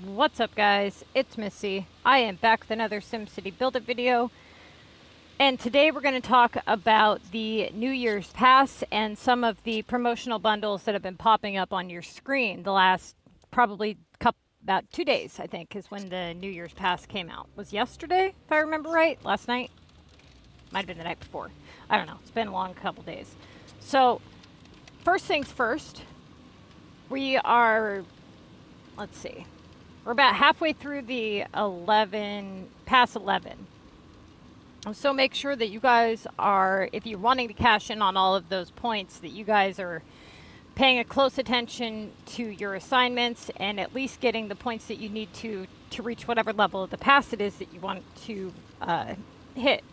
What's up, guys? It's Missy. I am back with another SimCity Buildit video. And today we're going to talk about the New Year's Pass and some of the promotional bundles that have been popping up on your screen the last about 2 days, I think, is when the New Year's Pass came out. Was yesterday, if I remember right? Last night? Might have been the night before. I don't know. It's been a long couple days. So, first things first, we are, let's see. We're about halfway through the past 11. So make sure that you guys are, if you're wanting to cash in on all of those points, that you guys are paying a close attention to your assignments and at least getting the points that you need to reach whatever level of the pass it is that you want to hit.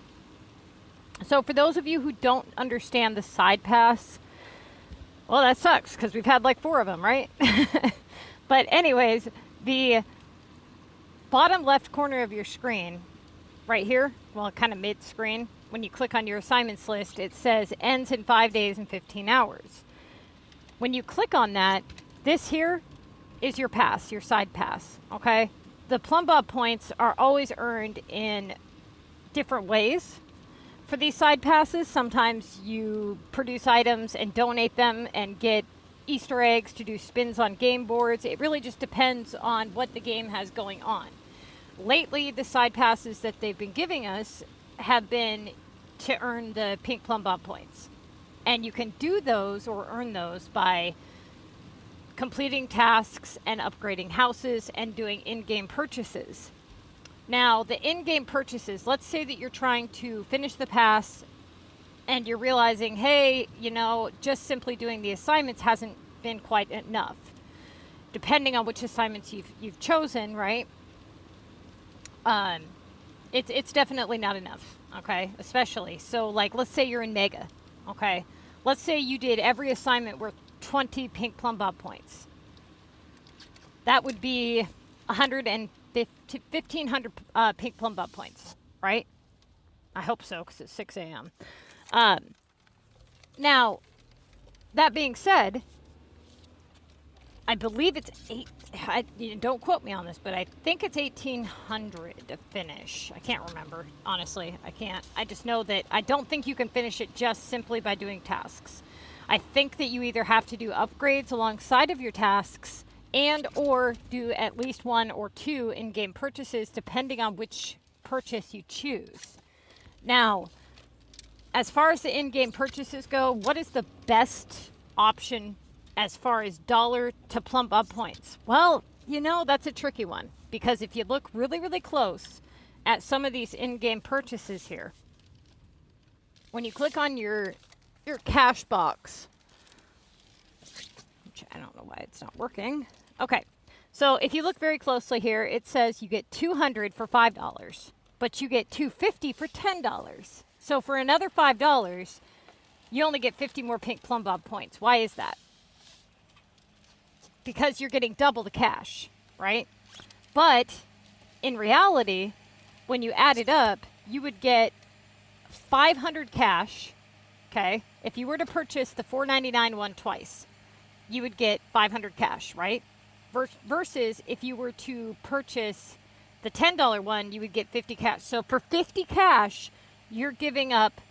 So for those of you who don't understand the side pass, well, that sucks because we've had like 4 of them, right? But anyways, the bottom left corner of your screen, right here, well, kind of mid-screen, when you click on your assignments list, it says ends in 5 days and 15 hours. When you click on that, this here is your pass, your side pass, okay? The Plum Bob points are always earned in different ways. For these side passes, sometimes you produce items and donate them and get Easter eggs to do spins on game boards. It really just depends on what the game has going on. Lately, the side passes that they've been giving us have been to earn the pink Plum Bob points. And you can do those or earn those by completing tasks and upgrading houses and doing in-game purchases. Now, the in-game purchases, let's say that you're trying to finish the pass and you're realizing, hey, you know, just simply doing the assignments hasn't been quite enough. Depending on which assignments you've chosen, right? It's definitely not enough, okay? Especially, so like, let's say you're in Mega, okay? Let's say you did every assignment worth 20 pink Plum Bob points. That would be 1,500 pink Plum Bob points, right? I hope so, because it's 6 a.m. Now, that being said, I believe it's don't quote me on this, but I think it's 1,800 to finish. I can't remember, honestly. I can't. I just know that I don't think you can finish it just simply by doing tasks. I think that you either have to do upgrades alongside of your tasks and or do at least 1 or 2 in-game purchases, depending on which purchase you choose. Now, as far as the in-game purchases go, what is the best option as far as dollar to Plum Bob points? Well, you know, that's a tricky one, because if you look really, really close at some of these in-game purchases here, when you click on your cash box, which I don't know why it's not working. Okay, so if you look very closely here, it says you get 200 for $5, but you get 250 for $10. So for another $5, you only get 50 more pink Plum Bob points. Why is that? Because you're getting double the cash, right? But in reality, when you add it up, you would get 500 cash, okay? If you were to purchase the $4.99 one twice, you would get 500 cash, right? Versus if you were to purchase the $10 one, you would get 50 cash. So for 50 cash, you're giving up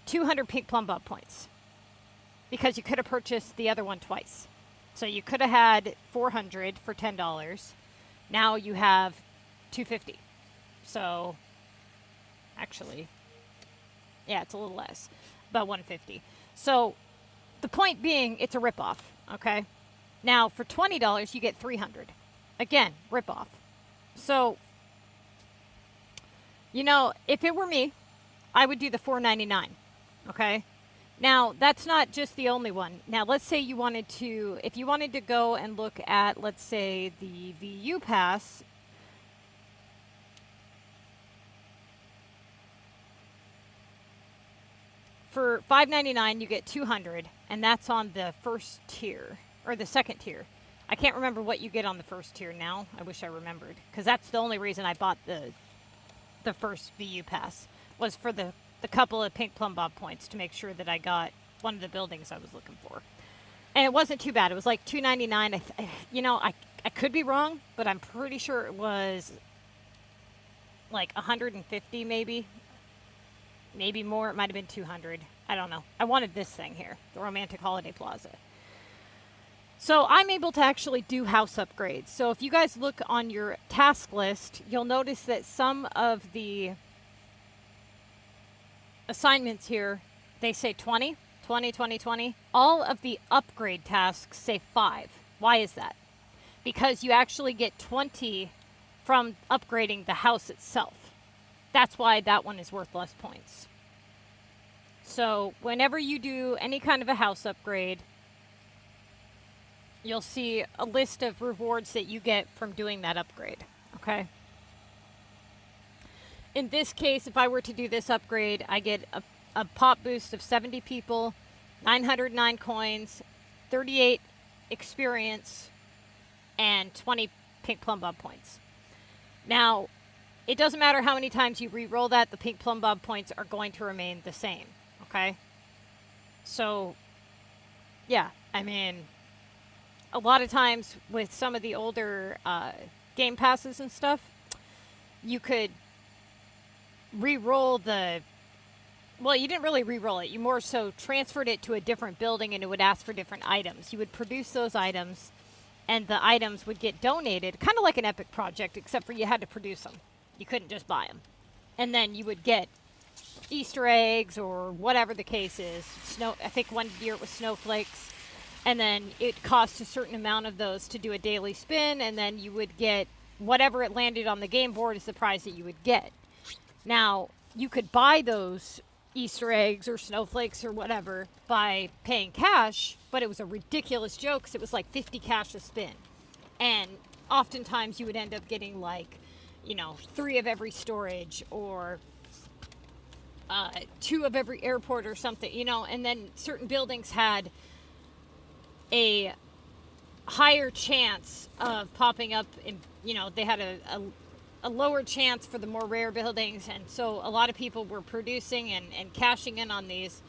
200 pink Plum Bob points because you could have purchased the other one twice. So you could have had 400 for $10. Now you have 250. So actually, yeah, it's a little less, about 150. So the point being, it's a ripoff, okay? Now for $20, you get 300. Again, ripoff. So, you know, if it were me, I would do the $4.99, okay? Now, that's not just the only one. Now, let's say you wanted to, if you wanted to go and look at, let's say, the VU Pass, for $5.99, you get 200, and that's on the first tier, or the second tier. I can't remember what you get on the first tier now. I wish I remembered, because that's the only reason I bought the first VU Pass, was for the couple of pink Plum Bob points to make sure that I got one of the buildings I was looking for. And it wasn't too bad. It was like $2.99. You know, I could be wrong, but I'm pretty sure it was like 150 maybe. Maybe more. It might have been 200. I don't know. I wanted this thing here, the Romantic Holiday Plaza. So I'm able to actually do house upgrades. So if you guys look on your task list, you'll notice that some of the assignments here, they say 20, 20, 20, 20. All of the upgrade tasks say 5. Why is that? Because you actually get 20 from upgrading the house itself. That's why that one is worth less points. So whenever you do any kind of a house upgrade, you'll see a list of rewards that you get from doing that upgrade, okay? In this case, if I were to do this upgrade, I get a pop boost of 70 people, 909 coins, 38 experience, and 20 pink plum bob points. Now, it doesn't matter how many times you re-roll that, the pink plum bob points are going to remain the same, okay? So, yeah, I mean, a lot of times with some of the older game passes and stuff, you could re-roll the... Well, you didn't really re-roll it. You more so transferred it to a different building, and it would ask for different items. You would produce those items, and the items would get donated, kind of like an Epic project, except for you had to produce them. You couldn't just buy them. And then you would get Easter eggs or whatever the case is. I think one year it was snowflakes. And then it cost a certain amount of those to do a daily spin, and then you would get whatever it landed on the game board is the prize that you would get. Now, you could buy those Easter eggs or snowflakes or whatever by paying cash, but it was a ridiculous joke because it was like 50 cash a spin. And oftentimes you would end up getting like, you know, 3 of every storage or 2 of every airport or something, you know, and then certain buildings had a higher chance of popping up in, you know, they had a lower chance for the more rare buildings, and so a lot of people were producing and cashing in on these,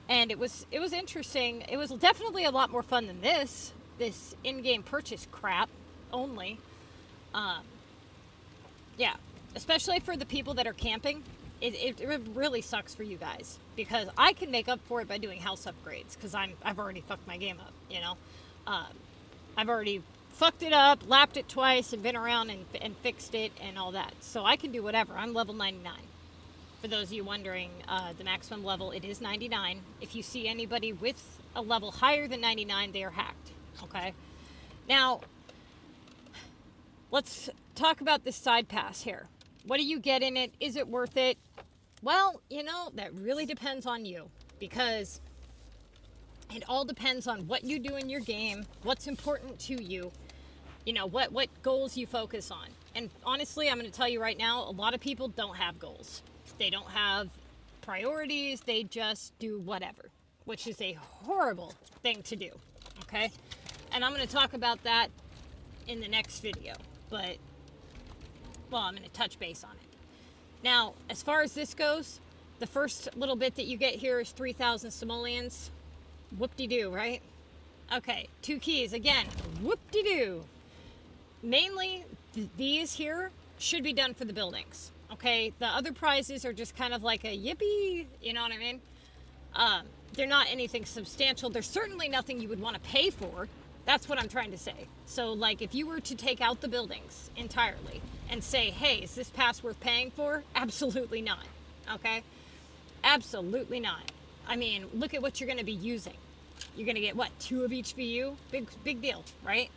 and it was interesting. It was definitely a lot more fun than this in-game purchase crap only. Yeah, especially for the people that are camping. It really sucks for you guys, because I can make up for it by doing house upgrades, because I've already fucked my game up, you know. I've already fucked it up, lapped it twice, and been around and fixed it and all that. So I can do whatever. I'm level 99. For those of you wondering, the maximum level, it is 99. If you see anybody with a level higher than 99, they are hacked, okay? Now, let's talk about this side pass here. What do you get in it? Is it worth it? Well, you know, that really depends on you, because it all depends on what you do in your game, what's important to you, you know, what goals you focus on. And honestly, I'm going to tell you right now, a lot of people don't have goals. They don't have priorities. They just do whatever, which is a horrible thing to do, okay? And I'm going to talk about that in the next video, but, well, I'm going to touch base on it. Now, as far as this goes, the first little bit that you get here is 3,000 simoleons. Whoop-de-doo, right? Okay, 2 keys, again, whoop-de-doo. Mainly, these here should be done for the buildings, okay? The other prizes are just kind of like a yippee, you know what I mean? They're not anything substantial. There's certainly nothing you would want to pay for. That's what I'm trying to say. So, like, if you were to take out the buildings entirely and say, hey, is this pass worth paying for? Absolutely not, okay? Absolutely not. I mean, look at what you're going to be using. You're going to get, what, 2 of each VU? Big deal, right?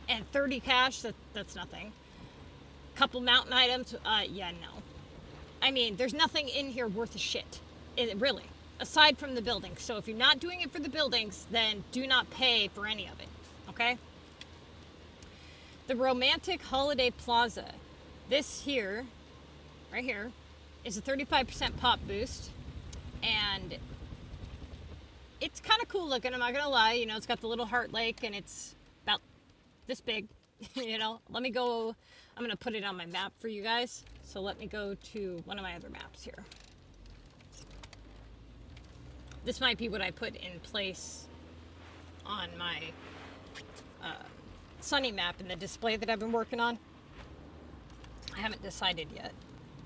And 30 cash, that's nothing. Couple mountain items, yeah, no. I mean, there's nothing in here worth a shit, really, aside from the buildings. So if you're not doing it for the buildings, then do not pay for any of it, okay? The Romantic Holiday Plaza. This here, right here, is a 35% pop boost. And it's kind of cool looking, I'm not gonna lie. You know, it's got the little heart lake, and it's about this big. You know, let me go. I'm gonna put it on my map for you guys. So let me go to one of my other maps here. This might be what I put in place on my Sunny map in the display that I've been working on. I haven't decided yet,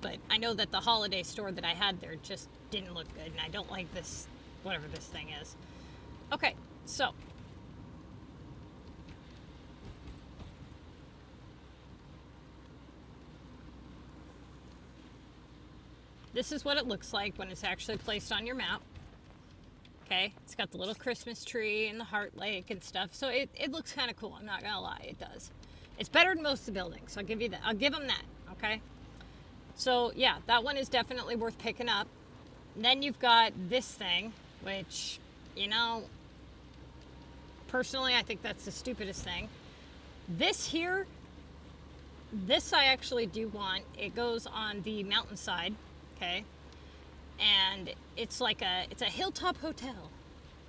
but I know that the holiday store that I had there just didn't look good, and I don't like this, whatever this thing is. Okay, so this is what it looks like when it's actually placed on your map. Okay, it's got the little Christmas tree and the Heart Lake and stuff, so it looks kind of cool. I'm not gonna lie, it does. It's better than most of the buildings, so I'll give you that. I'll give them that. Okay, so yeah, that one is definitely worth picking up. And then you've got this thing, which, you know, personally I think that's the stupidest thing. This here, this I actually do want. It goes on the mountainside. Okay, and it's like it's a hilltop hotel.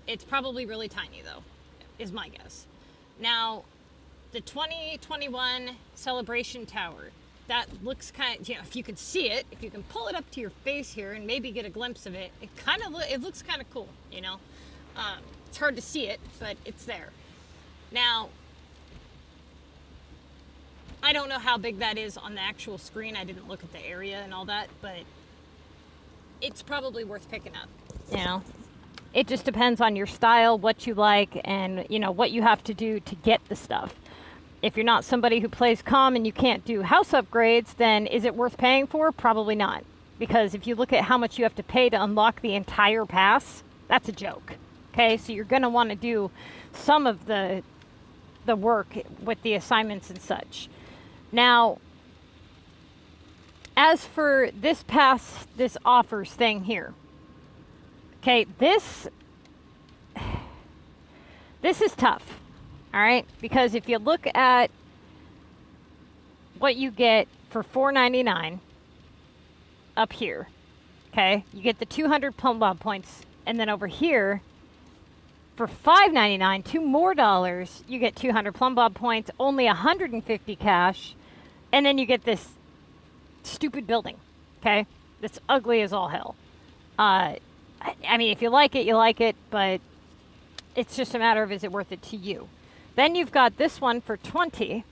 It's probably really tiny though, is my guess. Now, the 2021 Celebration Tower, that looks kind of, you know, if you could see it, if you can pull it up to your face here and maybe get a glimpse of it, it looks kind of cool, you know. It's hard to see it, but it's there. Now, I don't know how big that is on the actual screen. I didn't look at the area and all that, but it's probably worth picking up. You know, it just depends on your style, what you like, and, you know, what you have to do to get the stuff. If you're not somebody who plays COM and you can't do house upgrades, then is it worth paying for? Probably not. Because if you look at how much you have to pay to unlock the entire pass, that's a joke. Okay, so you're going to want to do some of the work with the assignments and such. Now, as for this pass, this offers thing here, okay, this is tough, all right? Because if you look at what you get for $4.99 up here, okay, you get the 200 Plum Bob points, and then over here, for $5.99, $2 more, you get 200 Plum Bob points, only 150 cash, and then you get this stupid building, okay? That's ugly as all hell. I mean, if you like it, you like it, but it's just a matter of, is it worth it to you? Then you've got this one for 20.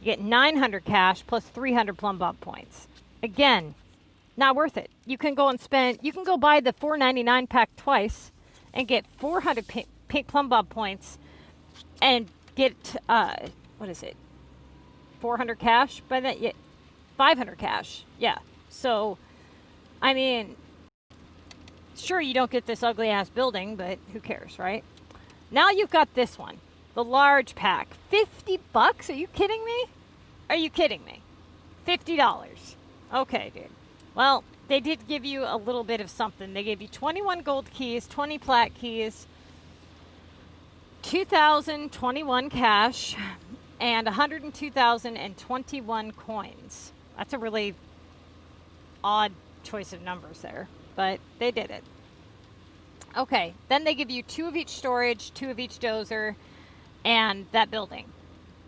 You get 900 cash plus 300 Plum Bob points. Again, not worth it. You can go buy the $4.99 pack twice and get 400 pink Plum Bob points and get, what is it? 400 cash by that? Yeah. 500 cash, yeah. So, I mean, sure, you don't get this ugly ass building, but who cares, right? Now you've got this one, the large pack, $50. Are you kidding me? Are you kidding me? $50. Okay, dude. Well, they did give you a little bit of something. They gave you 21 gold keys, 20 plat keys, 2,021 cash, and 102,021 coins. That's a really odd choice of numbers there, but they did it. Okay, then they give you 2 of each storage, 2 of each dozer, and that building.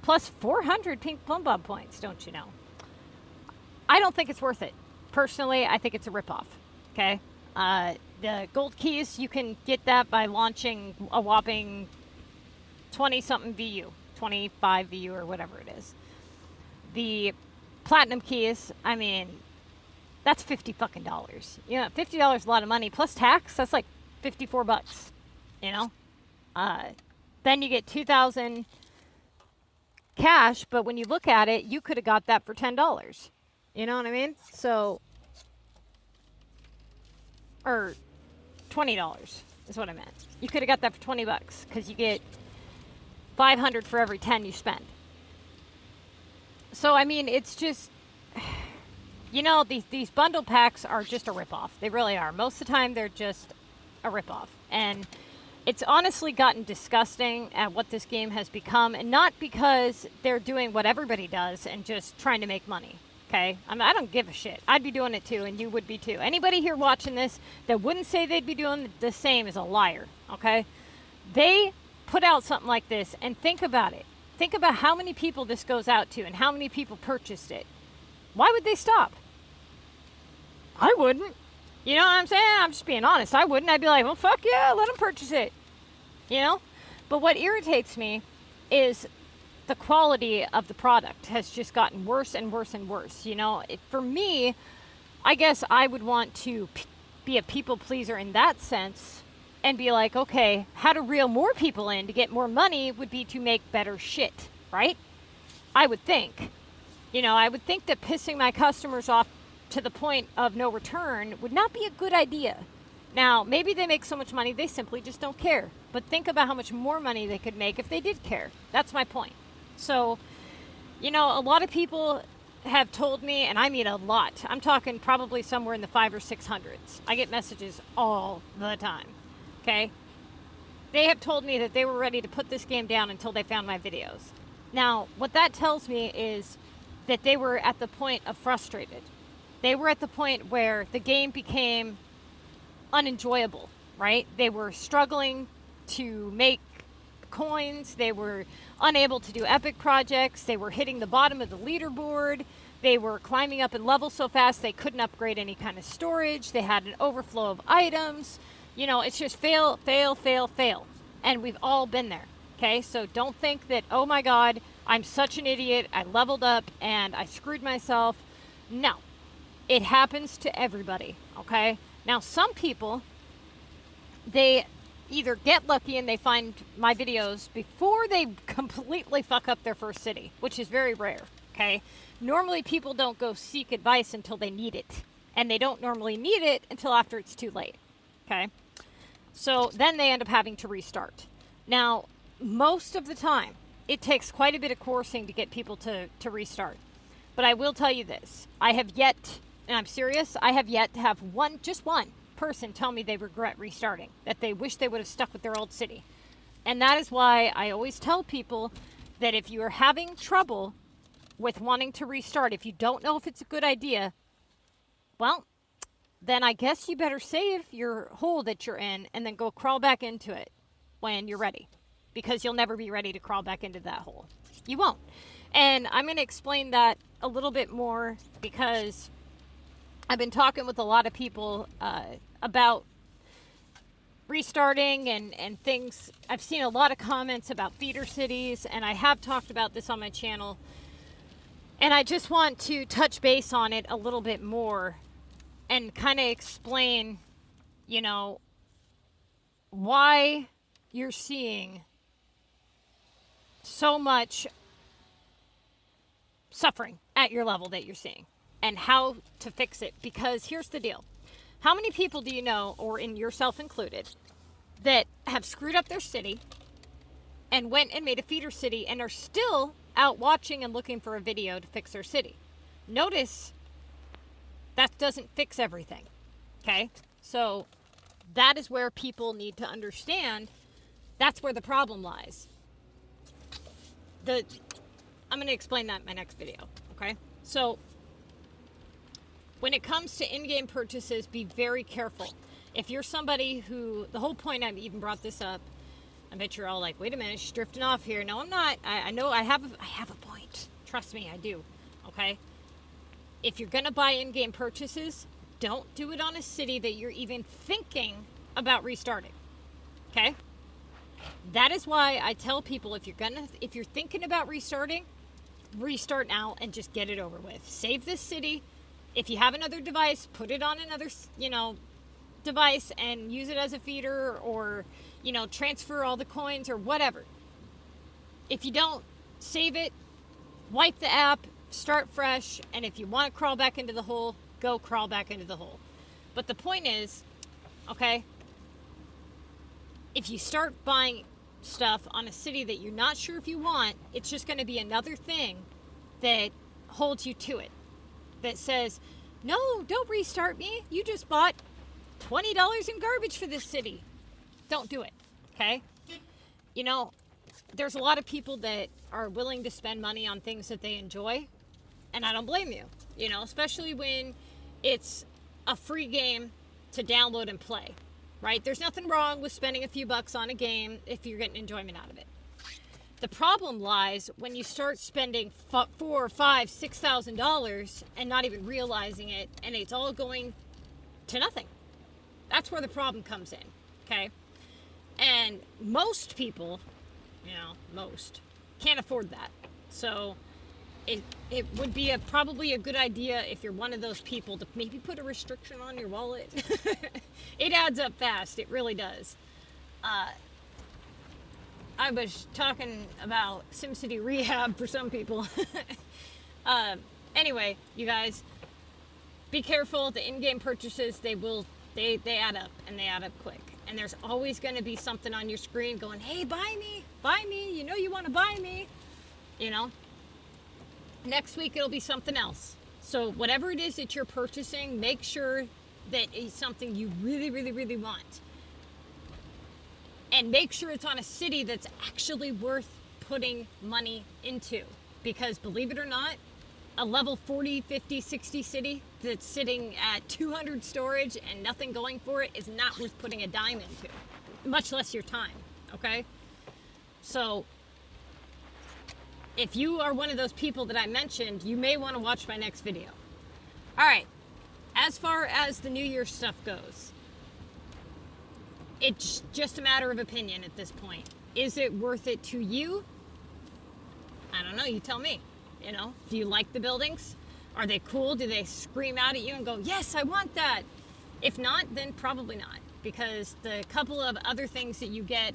Plus 400 pink Plum Bob points, don't you know? I don't think it's worth it. Personally, I think it's a ripoff, okay? The gold keys, you can get that by launching a whopping 20-something VU, 25 VU or whatever it is. The platinum keys, I mean, that's $50 fucking dollars. You know, $50 is a lot of money plus tax. That's like $54, you know. Then you get 2,000 cash, but when you look at it, you could have got that for $10. You know what I mean? So, or $20 is what I meant. You could have got that for $20 because you get 500 for every 10 you spend. So, I mean, it's just, you know, these bundle packs are just a ripoff. They really are. Most of the time, they're just a ripoff. And it's honestly gotten disgusting at what this game has become. And not because they're doing what everybody does and just trying to make money. Okay? I mean, I don't give a shit. I'd be doing it too, and you would be too. Anybody here watching this that wouldn't say they'd be doing the same is a liar. Okay? They put out something like this, and think about it. Think about how many people this goes out to and how many people purchased it. Why would they stop? I wouldn't. You know what I'm saying? I'm just being honest. I wouldn't. I'd be like, well, fuck yeah, let them purchase it. You know? But what irritates me is the quality of the product has just gotten worse and worse and worse. You know, for me, I guess I would want to be a people pleaser in that sense and be like, okay, how to reel more people in to get more money would be to make better shit, right? I would think. You know, I would think that pissing my customers off to the point of no return would not be a good idea. Now, maybe they make so much money they simply just don't care. But think about how much more money they could make if they did care. That's my point. So, you know, a lot of people have told me, and I mean a lot, I'm talking probably somewhere in the 500s or 600s. I get messages all the time, okay? They have told me that they were ready to put this game down until they found my videos. Now, what that tells me is that they were at the point of frustrated. They were at the point where the game became unenjoyable, right? They were struggling to make coins. They were unable to do epic projects. They were hitting the bottom of the leaderboard. They were climbing up in levels so fast they couldn't upgrade any kind of storage. They had an overflow of items. You know, it's just fail, fail, fail, fail. And we've all been there, okay? So don't think that, oh my God, I'm such an idiot. I leveled up and I screwed myself. No, it happens to everybody, okay? Now, some people, they either get lucky and they find my videos before they completely fuck up their first city, which is very rare, okay? Normally, people don't go seek advice until they need it, and they don't normally need it until after it's too late, okay? So then they end up having to restart. Now, most of the time, it takes quite a bit of coursing to get people to restart. But I will tell you this. I have yet, and I'm serious, I have yet to have just one person tell me they regret restarting, that they wish they would have stuck with their old city. And that is why I always tell people that if you are having trouble with wanting to restart, if you don't know if it's a good idea, well, then I guess you better save your hole that you're in and then go crawl back into it when you're ready, because you'll never be ready to crawl back into that hole. You won't. And I'm going to explain that a little bit more because I've been talking with a lot of people about restarting and things. I've seen a lot of comments about feeder cities, and I have talked about this on my channel. And I just want to touch base on it a little bit more and kind of explain, you know, why you're seeing so much suffering at your level that you're seeing and how to fix it. Because here's the deal. How many people do you know, or in yourself included, that have screwed up their city and went and made a feeder city and are still out watching and looking for a video to fix their city? Notice that doesn't fix everything, okay? So that is where people need to understand that's where the problem lies. I'm going to explain that in my next video, okay? So when it comes to in-game purchases, be very careful. If you're somebody who, the whole point I even brought this up, I bet you're all like, wait a minute, she's drifting off here. No, I'm not. I know I have a point. Trust me, I do, okay? If you're going to buy in-game purchases, don't do it on a city that you're even thinking about restarting, okay? That is why I tell people if you're thinking about restarting, restart now and just get it over with. Save this city. If you have another device, put it on another, device and use it as a feeder, or, transfer all the coins or whatever. If you don't, save it, wipe the app, start fresh, and if you want to crawl back into the hole, go crawl back into the hole. But the point is, okay, if you start buying stuff on a city that you're not sure if you want, it's just going to be another thing that holds you to it. That says, no, don't restart me. You just bought $20 in garbage for this city. Don't do it, okay? There's a lot of people that are willing to spend money on things that they enjoy, and I don't blame you, especially when it's a free game to download and play, right? There's nothing wrong with spending a few bucks on a game if you're getting enjoyment out of it. The problem lies when you start spending $4,000, $5,000, $6,000 and not even realizing it, and it's all going to nothing. That's where the problem comes in, okay? And most people you know, most. Can't afford that. So it would be probably a good idea if you're one of those people to maybe put a restriction on your wallet. It adds up fast. It really does. I was talking about SimCity Rehab for some people. Anyway, you guys, be careful. The in-game purchases, they add up, and they add up quick. And there's always going to be something on your screen going, hey, buy me, you know you want to buy me, you know. Next week it'll be something else. So whatever it is that you're purchasing, make sure that it's something you really, really, really want. And make sure it's on a city that's actually worth putting money into. Because believe it or not, a level 40, 50, 60 city that's sitting at 200 storage and nothing going for it is not worth putting a dime into, much less your time, okay? So if you are one of those people that I mentioned, you may want to watch my next video. All right, as far as the New Year's stuff goes, it's just a matter of opinion at this point. Is it worth it to you? I don't know, you tell me. You know, do you like the buildings? Are they cool? Do they scream out at you and go, yes, I want that? If not, then probably not. Because the couple of other things that you get,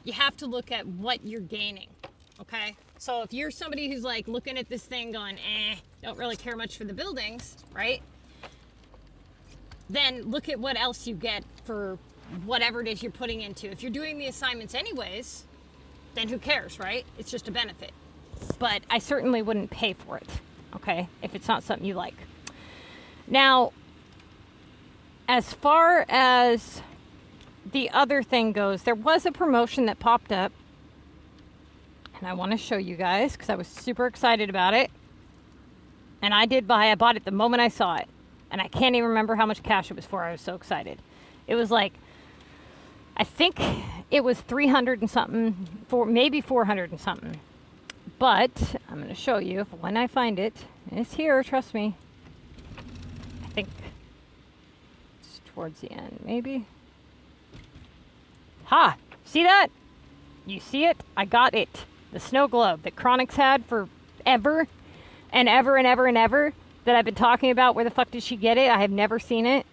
you have to look at what you're gaining, okay? So if you're somebody who's like looking at this thing going, don't really care much for the buildings, right? Then look at what else you get for whatever it is you're putting into. If you're doing the assignments anyways, then who cares, right? It's just a benefit. But I certainly wouldn't pay for it, okay, if it's not something you like. Now, as far as the other thing goes, there was a promotion that popped up, and I want to show you guys because I was super excited about it. And I bought it the moment I saw it, and I can't even remember how much cash it was for. I was so excited. It was like, I think it was 300 and something, maybe 400 and something. But I'm going to show you when I find it. It's here, trust me. I think it's towards the end, maybe. Ha! See that? You see it? I got it. The snow globe that Chronix had for ever and ever and ever and ever that I've been talking about. Where the fuck did she get it? I have never seen it.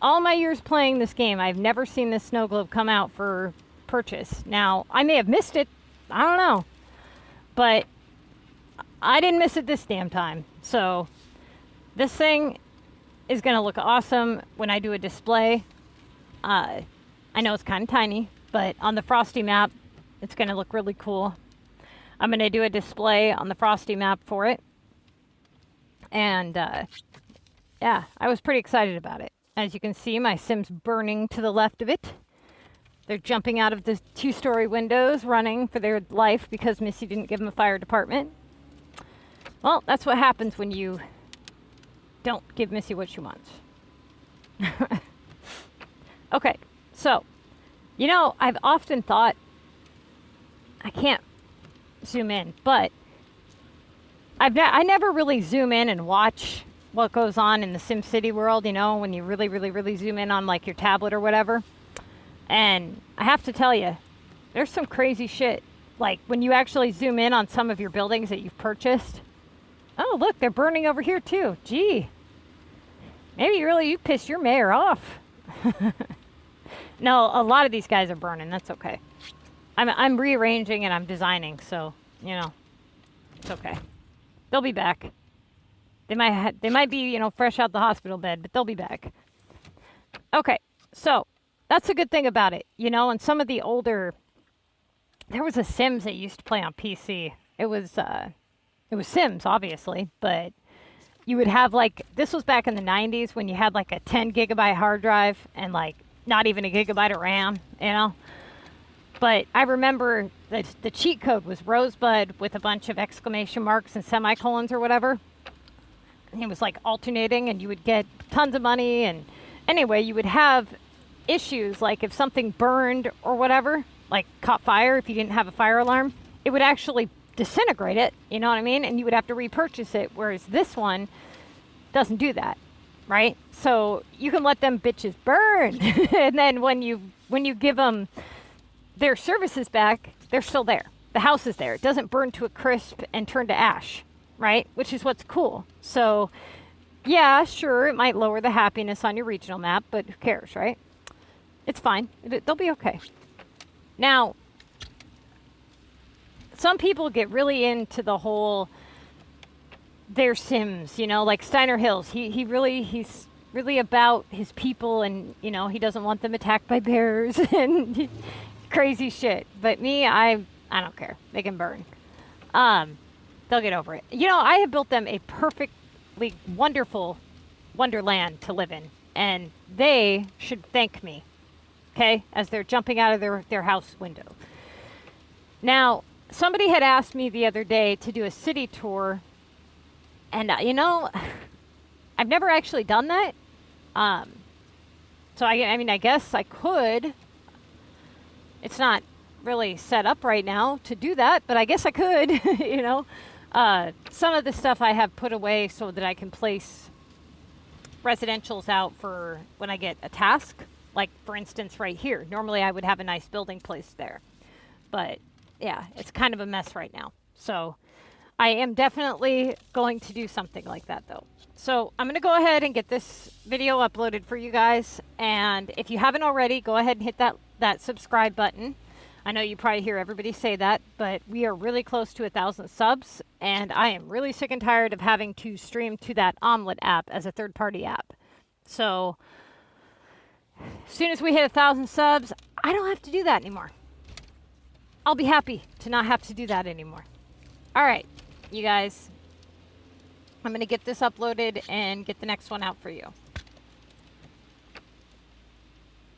All my years playing this game, I've never seen this snow globe come out for purchase. Now, I may have missed it. I don't know. But I didn't miss it this damn time. So this thing is going to look awesome when I do a display. I know it's kind of tiny, but on the Frosty map, it's going to look really cool. I'm going to do a display on the Frosty map for it. And yeah, I was pretty excited about it. As you can see, my Sim's burning to the left of it. They're jumping out of the 2-story windows, running for their life because Missy didn't give them a fire department. Well, that's what happens when you don't give Missy what she wants. Okay, so, you know, I've often thought, I can't zoom in, but I never really zoom in and watch what goes on in the SimCity world, you know, when you really, really, really zoom in on like your tablet or whatever. And I have to tell you, there's some crazy shit. Like when you actually zoom in on some of your buildings that you've purchased. Oh, look, they're burning over here too. Gee, maybe you pissed your mayor off. No, a lot of these guys are burning. That's okay. I'm rearranging and I'm designing, so, you know, it's okay. They'll be back. They might be, you know, fresh out the hospital bed, but they'll be back. Okay, so that's a good thing about it, you know. And some of the older, there was a Sims that used to play on PC. It was Sims, obviously, but you would have like, this was back in the 90s when you had like a 10 gigabyte hard drive and like not even a gigabyte of RAM, you know. But I remember that the cheat code was Rosebud with a bunch of exclamation marks and semicolons or whatever. And it was like alternating and you would get tons of money. And anyway, you would have issues like if something burned or whatever, like caught fire, if you didn't have a fire alarm, it would actually disintegrate it, you know what I mean? And you would have to repurchase it, whereas this one doesn't do that, right? So you can let them bitches burn. And then when you give them their service is back, they're still there. The house is there. It doesn't burn to a crisp and turn to ash, right? Which is what's cool. So, yeah, sure, it might lower the happiness on your regional map, but who cares, right? It's fine. They'll be okay. Now, some people get really into the whole their Sims, you know, like Steiner Hills. He's really about his people, and you know, he doesn't want them attacked by bears and crazy shit. But me, I don't care. They can burn. They'll get over it. You know, I have built them a perfectly wonderful wonderland to live in, and they should thank me, okay, as they're jumping out of their house window. Now, somebody had asked me the other day to do a city tour, and you know, I've never actually done that. So I mean, I guess I could. It's not really set up right now to do that, but I guess I could, you know. Some of the stuff I have put away so that I can place residentials out for when I get a task. Like, for instance, right here. Normally I would have a nice building placed there. But, yeah, it's kind of a mess right now. So, I am definitely going to do something like that, though. So, I'm going to go ahead and get this video uploaded for you guys. And if you haven't already, go ahead and hit that subscribe button. I know you probably hear everybody say that, but we are really close to 1,000 subs. And I am really sick and tired of having to stream to that Omelet app as a third-party app. So, as soon as we hit 1,000 subs, I don't have to do that anymore. I'll be happy to not have to do that anymore. All right, you guys. I'm going to get this uploaded and get the next one out for you.